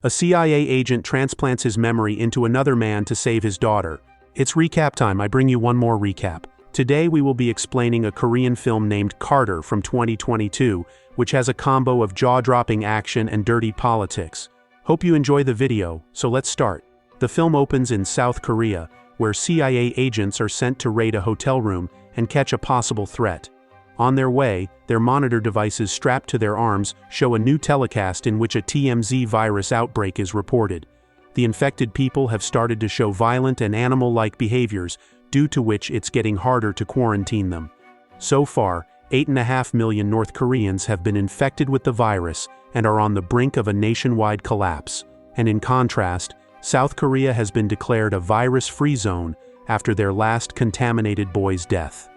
A CIA agent transplants his memory into another man to save his daughter. It's recap time. I bring you one more recap. Today we will be explaining a Korean film named Carter from 2022, which has a combo of jaw-dropping action and dirty politics. Hope you enjoy the video, so let's start. The film opens in South Korea, where CIA agents are sent to raid a hotel room and catch a possible threat. On their way, their monitor devices strapped to their arms show a new telecast in which a TMZ virus outbreak is reported. The infected people have started to show violent and animal-like behaviors, due to which it's getting harder to quarantine them. So far, 8.5 million North Koreans have been infected with the virus and are on the brink of a nationwide collapse. And in contrast, South Korea has been declared a virus-free zone after their last contaminated boy's death.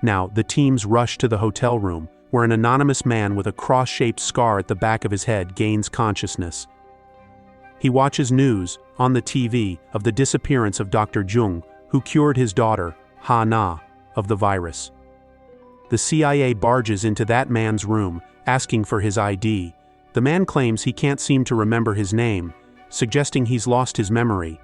Now, the teams rush to the hotel room, where an anonymous man with a cross-shaped scar at the back of his head gains consciousness. He watches news, on the TV, of the disappearance of Dr. Jung, who cured his daughter, Ha-na, of the virus. The CIA barges into that man's room, asking for his ID. The man claims he can't seem to remember his name, suggesting he's lost his memory.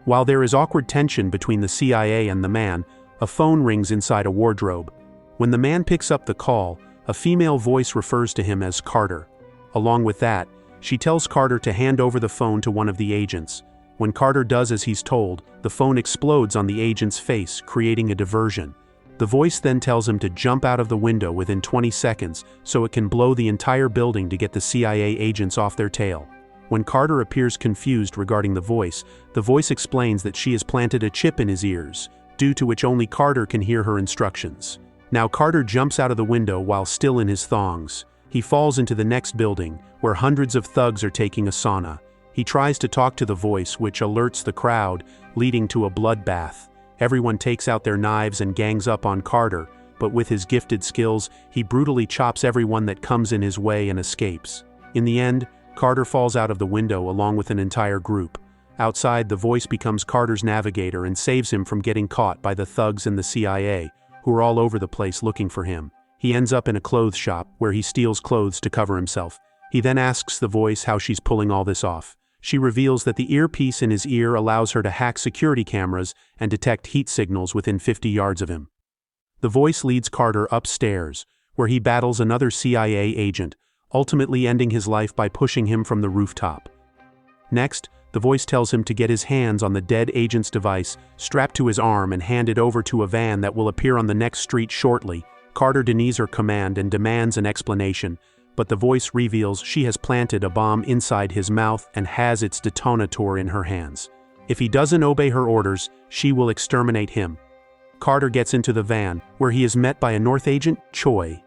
While there is awkward tension between the CIA and the man, a phone rings inside a wardrobe. When the man picks up the call, a female voice refers to him as Carter. Along with that, she tells Carter to hand over the phone to one of the agents. When Carter does as he's told, the phone explodes on the agent's face, creating a diversion. The voice then tells him to jump out of the window within 20 seconds so it can blow the entire building to get the CIA agents off their tail. When Carter appears confused regarding the voice explains that she has planted a chip in his ears, due to which only Carter can hear her instructions. Now Carter jumps out of the window while still in his thongs. He falls into the next building, where hundreds of thugs are taking a sauna. He tries to talk to the voice, which alerts the crowd, leading to a bloodbath. Everyone takes out their knives and gangs up on Carter, but with his gifted skills, he brutally chops everyone that comes in his way and escapes. In the end, Carter falls out of the window along with an entire group. Outside, the voice becomes Carter's navigator and saves him from getting caught by the thugs and the CIA, who are all over the place looking for him. He ends up in a clothes shop, where he steals clothes to cover himself. He then asks the voice how she's pulling all this off. She reveals that the earpiece in his ear allows her to hack security cameras and detect heat signals within 50 yards of him. The voice leads Carter upstairs, where he battles another CIA agent, ultimately ending his life by pushing him from the rooftop. Next, the voice tells him to get his hands on the dead agent's device, strapped to his arm, and hand it over to a van that will appear on the next street shortly. Carter denies her command and demands an explanation, but the voice reveals she has planted a bomb inside his mouth and has its detonator in her hands. If he doesn't obey her orders, she will exterminate him. Carter gets into the van, where he is met by a North agent, Choi.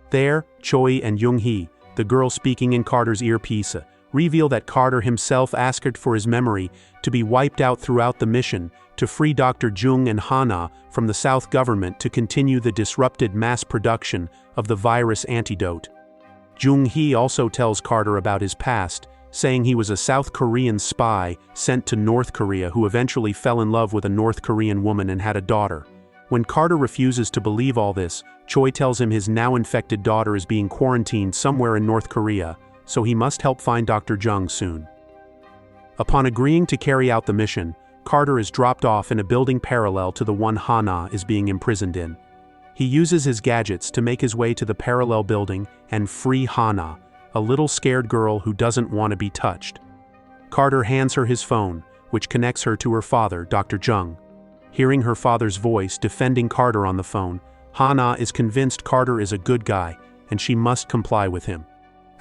There, Choi and Jung-hee, the girl speaking in Carter's earpiece, reveal that Carter himself asked for his memory to be wiped out throughout the mission to free Dr. Jung and Ha-na from the South government to continue the disrupted mass production of the virus antidote. Jung-hee also tells Carter about his past, saying he was a South Korean spy sent to North Korea who eventually fell in love with a North Korean woman and had a daughter. When Carter refuses to believe all this, Choi tells him his now-infected daughter is being quarantined somewhere in North Korea, so he must help find Dr. Jung soon. Upon agreeing to carry out the mission, Carter is dropped off in a building parallel to the one Ha-na is being imprisoned in. He uses his gadgets to make his way to the parallel building and free Ha-na, a little scared girl who doesn't want to be touched. Carter hands her his phone, which connects her to her father, Dr. Jung. Hearing her father's voice defending Carter on the phone, Ha-na is convinced Carter is a good guy, and she must comply with him.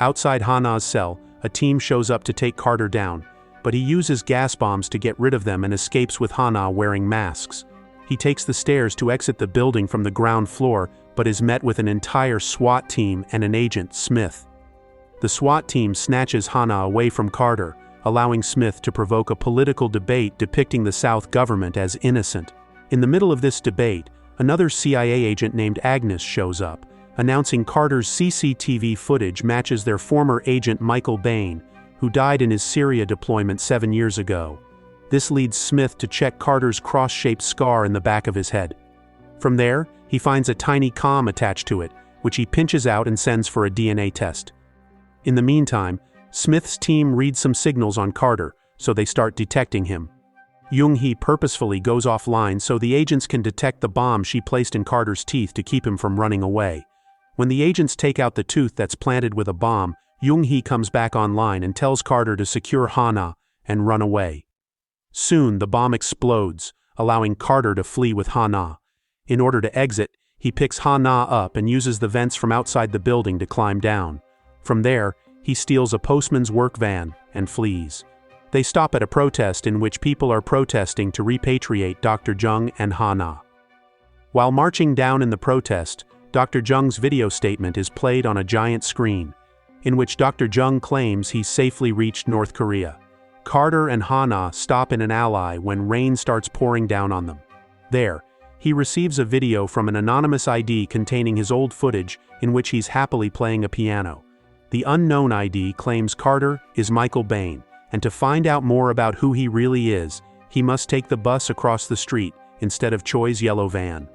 Outside Ha-na's cell, a team shows up to take Carter down, but he uses gas bombs to get rid of them and escapes with Ha-na wearing masks. He takes the stairs to exit the building from the ground floor, but is met with an entire SWAT team and an agent, Smith. The SWAT team snatches Ha-na away from Carter, allowing Smith to provoke a political debate depicting the South government as innocent. In the middle of this debate, another CIA agent named Agnes shows up, announcing Carter's CCTV footage matches their former agent Michael Bain, who died in his Syria deployment 7 years ago. This leads Smith to check Carter's cross-shaped scar in the back of his head. From there, he finds a tiny comm attached to it, which he pinches out and sends for a DNA test. In the meantime, Smith's team reads some signals on Carter, so they start detecting him. Jung-hee purposefully goes offline so the agents can detect the bomb she placed in Carter's teeth to keep him from running away. When the agents take out the tooth that's planted with a bomb, Jung-hee comes back online and tells Carter to secure Hana and run away. Soon the bomb explodes, allowing Carter to flee with Hana. In order to exit, he picks Hana up and uses the vents from outside the building to climb down. From there, he steals a postman's work van and flees. They stop at a protest in which people are protesting to repatriate Dr. Jung and Hana. While marching down in the protest, Dr. Jung's video statement is played on a giant screen, in which Dr. Jung claims he's safely reached North Korea. Carter and Hana stop in an alley when rain starts pouring down on them. There, he receives a video from an anonymous ID containing his old footage in which he's happily playing a piano. The unknown ID claims Carter is Michael Bain, and to find out more about who he really is, he must take the bus across the street instead of Choi's yellow van.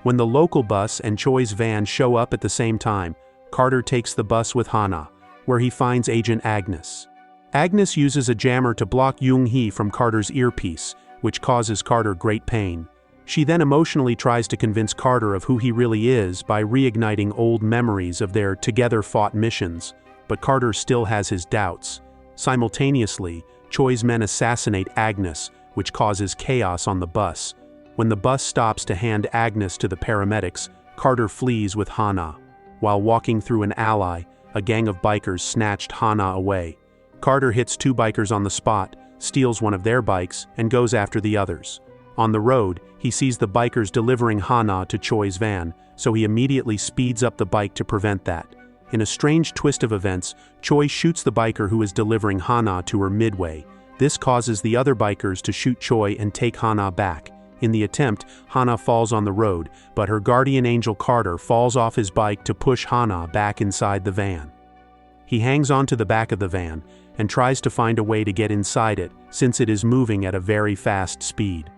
When the local bus and Choi's van show up at the same time, Carter takes the bus with Hana, where he finds Agent Agnes. Agnes uses a jammer to block Jung-hee from Carter's earpiece, which causes Carter great pain. She then emotionally tries to convince Carter of who he really is by reigniting old memories of their together-fought missions, but Carter still has his doubts. Simultaneously, Choi's men assassinate Agnes, which causes chaos on the bus. When the bus stops to hand Agnes to the paramedics, Carter flees with Hana. While walking through an alley, a gang of bikers snatched Hana away. Carter hits two bikers on the spot, steals one of their bikes, and goes after the others. On the road, he sees the bikers delivering Hana to Choi's van, so he immediately speeds up the bike to prevent that. In a strange twist of events, Choi shoots the biker who is delivering Hana to her midway. This causes the other bikers to shoot Choi and take Hana back. In the attempt, Hana falls on the road, but her guardian angel Carter falls off his bike to push Hana back inside the van. He hangs onto the back of the van and tries to find a way to get inside it since it is moving at a very fast speed.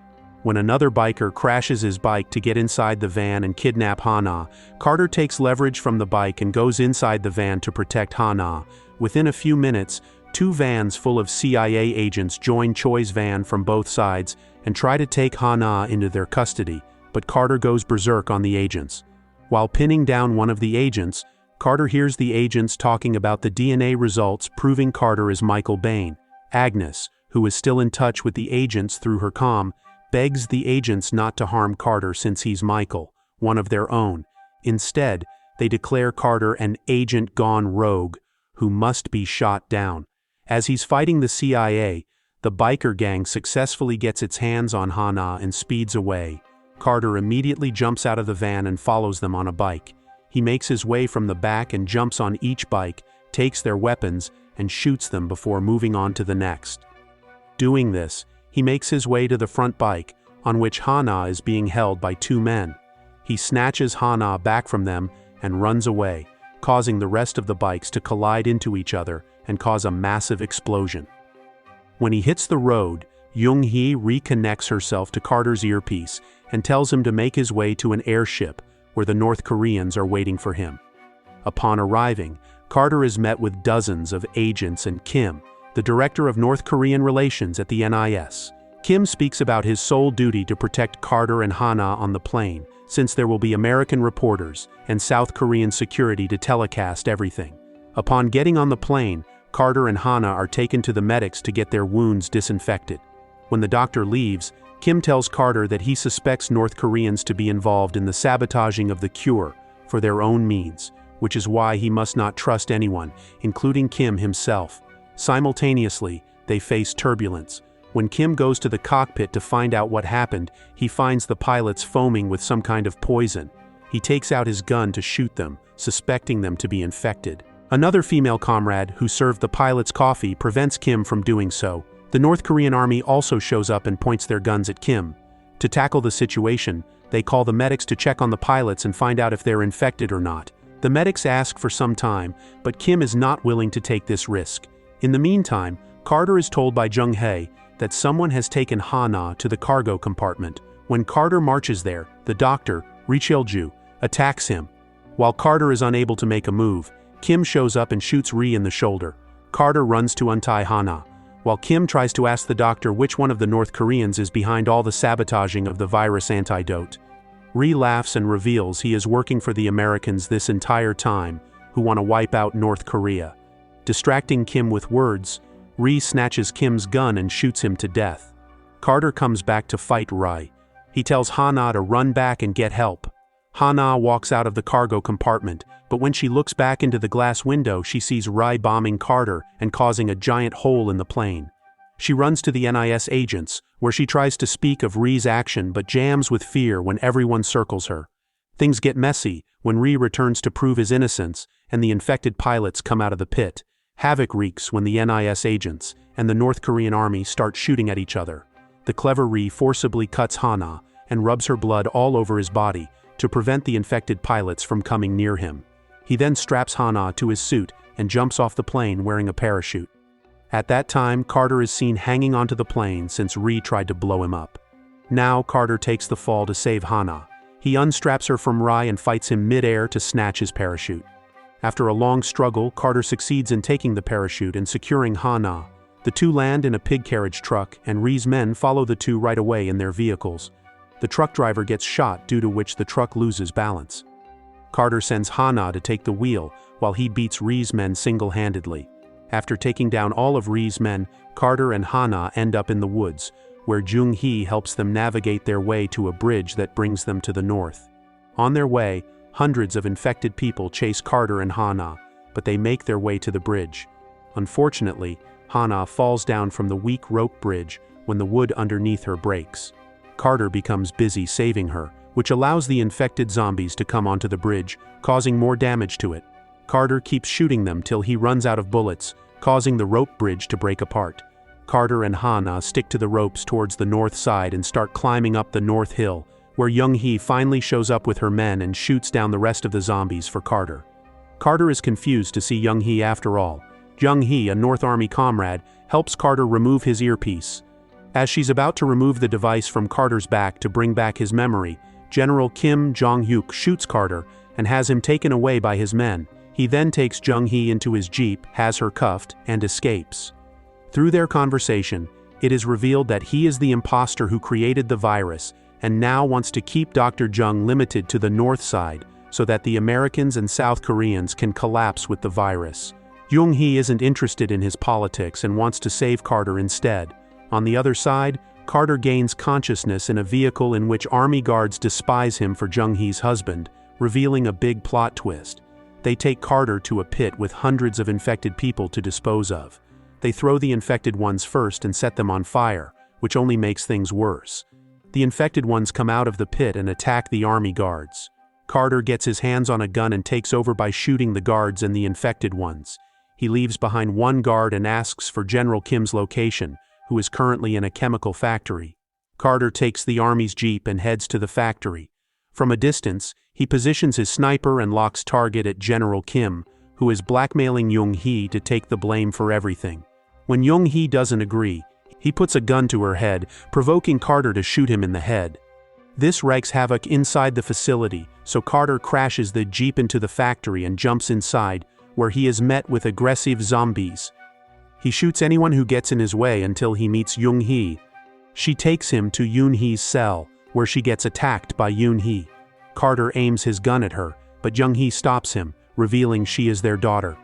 When another biker crashes his bike to get inside the van and kidnap Hana, Carter takes leverage from the bike and goes inside the van to protect Hana. Within a few minutes, two vans full of CIA agents join Choi's van from both sides and try to take Hana into their custody, but Carter goes berserk on the agents. While pinning down one of the agents, Carter hears the agents talking about the DNA results proving Carter is Michael Bain. Agnes, who is still in touch with the agents through her comm, begs the agents not to harm Carter since he's Michael, one of their own. Instead, they declare Carter an agent gone rogue, who must be shot down. As he's fighting the CIA, the biker gang successfully gets its hands on Hana and speeds away. Carter immediately jumps out of the van and follows them on a bike. He makes his way from the back and jumps on each bike, takes their weapons, and shoots them before moving on to the next. Doing this, he makes his way to the front bike, on which Hana is being held by two men. He snatches Hana back from them and runs away, causing the rest of the bikes to collide into each other and cause a massive explosion. When he hits the road, Jung-hee reconnects herself to Carter's earpiece and tells him to make his way to an airship where the North Koreans are waiting for him. Upon arriving, Carter is met with dozens of agents and Kim, the director of North Korean relations at the NIS. Kim speaks about his sole duty to protect Carter and Hana on the plane, since there will be American reporters and South Korean security to telecast everything. Upon getting on the plane, Carter and Hana are taken to the medics to get their wounds disinfected. When the doctor leaves, Kim tells Carter that he suspects North Koreans to be involved in the sabotaging of the cure for their own means, which is why he must not trust anyone, including Kim himself. Simultaneously, they face turbulence. When Kim goes to the cockpit to find out what happened, he finds the pilots foaming with some kind of poison. He takes out his gun to shoot them, suspecting them to be infected. Another female comrade, who served the pilots coffee, prevents Kim from doing so. The North Korean army also shows up and points their guns at Kim. To tackle the situation, they call the medics to check on the pilots and find out if they're infected or not. The medics ask for some time, but Kim is not willing to take this risk. In the meantime, Carter is told by Jung-hee that someone has taken Hana to the cargo compartment. When Carter marches there, the doctor, Ri Cheol-ju, attacks him. While Carter is unable to make a move, Kim shows up and shoots Ri in the shoulder. Carter runs to untie Hana, while Kim tries to ask the doctor which one of the North Koreans is behind all the sabotaging of the virus antidote. Ri laughs and reveals he is working for the Americans this entire time, who want to wipe out North Korea. Distracting Kim with words, Ri snatches Kim's gun and shoots him to death. Carter comes back to fight Ri. He tells Hana to run back and get help. Hana walks out of the cargo compartment, but when she looks back into the glass window, she sees Ri bombing Carter and causing a giant hole in the plane. She runs to the NIS agents, where she tries to speak of Ri's action but jams with fear when everyone circles her. Things get messy when Ri returns to prove his innocence, and the infected pilots come out of the pit. Havoc wreaks when the NIS agents and the North Korean army start shooting at each other. The clever Ri forcibly cuts Hana and rubs her blood all over his body to prevent the infected pilots from coming near him. He then straps Hana to his suit and jumps off the plane wearing a parachute. At that time, Carter is seen hanging onto the plane since Ri tried to blow him up. Now Carter takes the fall to save Hana. He unstraps her from Ri and fights him mid-air to snatch his parachute. After a long struggle, Carter succeeds in taking the parachute and securing Hana. The two land in a pig carriage truck, and Ri's men follow the two right away in their vehicles. The truck driver gets shot, due to which the truck loses balance. Carter sends Hana to take the wheel, while he beats Ri's men single-handedly. After taking down all of Ri's men, Carter and Hana end up in the woods, where Jung-hee helps them navigate their way to a bridge that brings them to the north. On their way, hundreds of infected people chase Carter and Hana, but they make their way to the bridge. Unfortunately, Hana falls down from the weak rope bridge when the wood underneath her breaks. Carter becomes busy saving her, which allows the infected zombies to come onto the bridge, causing more damage to it. Carter keeps shooting them till he runs out of bullets, causing the rope bridge to break apart. Carter and Hana stick to the ropes towards the north side and start climbing up the north hill, where Jung-hee finally shows up with her men and shoots down the rest of the zombies for Carter. Carter is confused to see Jung-hee after all. Jung-hee, a North Army comrade, helps Carter remove his earpiece. As she's about to remove the device from Carter's back to bring back his memory, General Kim Jong-hyuk shoots Carter and has him taken away by his men. He then takes Jung-hee into his jeep, has her cuffed, and escapes. Through their conversation, it is revealed that he is the imposter who created the virus and now wants to keep Dr. Jung limited to the north side so that the Americans and South Koreans can collapse with the virus. Jung-hee isn't interested in his politics and wants to save Carter instead. On the other side, Carter gains consciousness in a vehicle in which army guards despise him for Jung-hee's husband, revealing a big plot twist. They take Carter to a pit with hundreds of infected people to dispose of. They throw the infected ones first and set them on fire, which only makes things worse. The infected ones come out of the pit and attack the army guards. Carter gets his hands on a gun and takes over by shooting the guards and the infected ones. He leaves behind one guard and asks for General Kim's location, who is currently in a chemical factory. Carter takes the army's jeep and heads to the factory. From a distance, he positions his sniper and locks target at General Kim, who is blackmailing Jung-hee to take the blame for everything. When Jung-hee doesn't agree, he puts a gun to her head, provoking Carter to shoot him in the head. This wreaks havoc inside the facility, so Carter crashes the jeep into the factory and jumps inside, where he is met with aggressive zombies. He shoots anyone who gets in his way until he meets Jung-hee. She takes him to Yoon-hee's cell, where she gets attacked by Yoon-hee. Carter aims his gun at her, but Jung-hee stops him, revealing she is their daughter.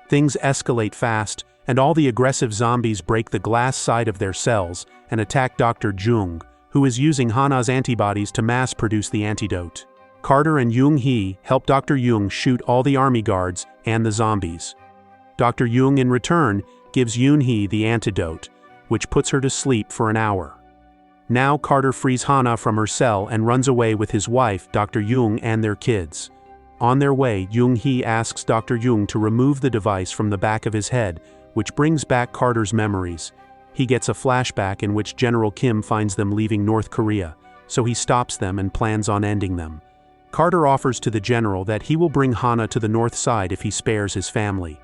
Things escalate fast, and all the aggressive zombies break the glass side of their cells and attack Dr. Jung, who is using Hana's antibodies to mass-produce the antidote. Carter and Jung-hee help Dr. Jung shoot all the army guards and the zombies. Dr. Jung, in return, gives Yoon-hee the antidote, which puts her to sleep for an hour. Now Carter frees Hana from her cell and runs away with his wife, Dr. Jung, and their kids. On their way, Jung-hee asks Dr. Jung to remove the device from the back of his head, which brings back Carter's memories. He gets a flashback in which General Kim finds them leaving North Korea, so he stops them and plans on ending them. Carter offers to the general that he will bring Hana to the north side if he spares his family.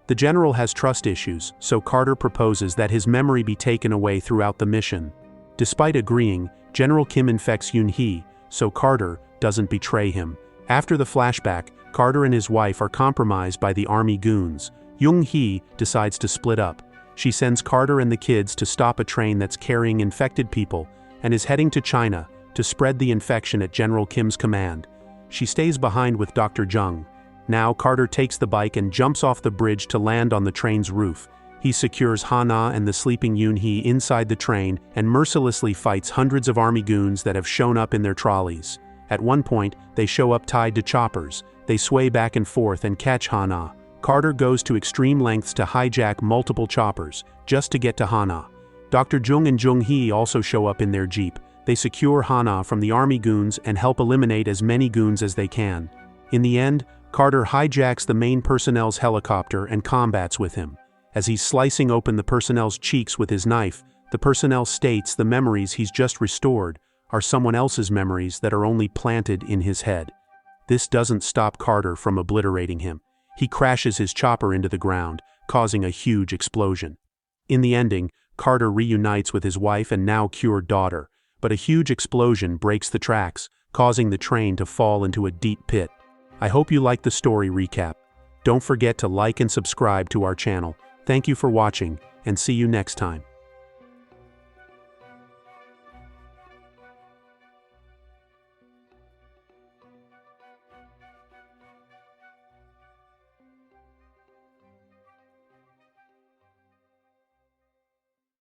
The general has trust issues, so Carter proposes that his memory be taken away throughout the mission. Despite agreeing, General Kim infects Yoon-hee, so Carter doesn't betray him. After the flashback, Carter and his wife are compromised by the army goons, Jung-hee decides to split up. She sends Carter and the kids to stop a train that's carrying infected people and is heading to China to spread the infection at General Kim's command. She stays behind with Dr. Jung. Now Carter takes the bike and jumps off the bridge to land on the train's roof. He secures Hana and the sleeping Yoon-hee inside the train and mercilessly fights hundreds of army goons that have shown up in their trolleys. At one point, they show up tied to choppers. They sway back and forth and catch Hana. Carter goes to extreme lengths to hijack multiple choppers, just to get to Hana. Dr. Jung and Jung-hee also show up in their jeep. They secure Hana from the army goons and help eliminate as many goons as they can. In the end, Carter hijacks the main personnel's helicopter and combats with him. As he's slicing open the personnel's cheeks with his knife, the personnel states the memories he's just restored are someone else's memories that are only planted in his head. This doesn't stop Carter from obliterating him. He crashes his chopper into the ground, causing a huge explosion. In the ending, Carter reunites with his wife and now cured daughter, but a huge explosion breaks the tracks, causing the train to fall into a deep pit. I hope you liked the story recap. Don't forget to like and subscribe to our channel. Thank you for watching, and see you next time.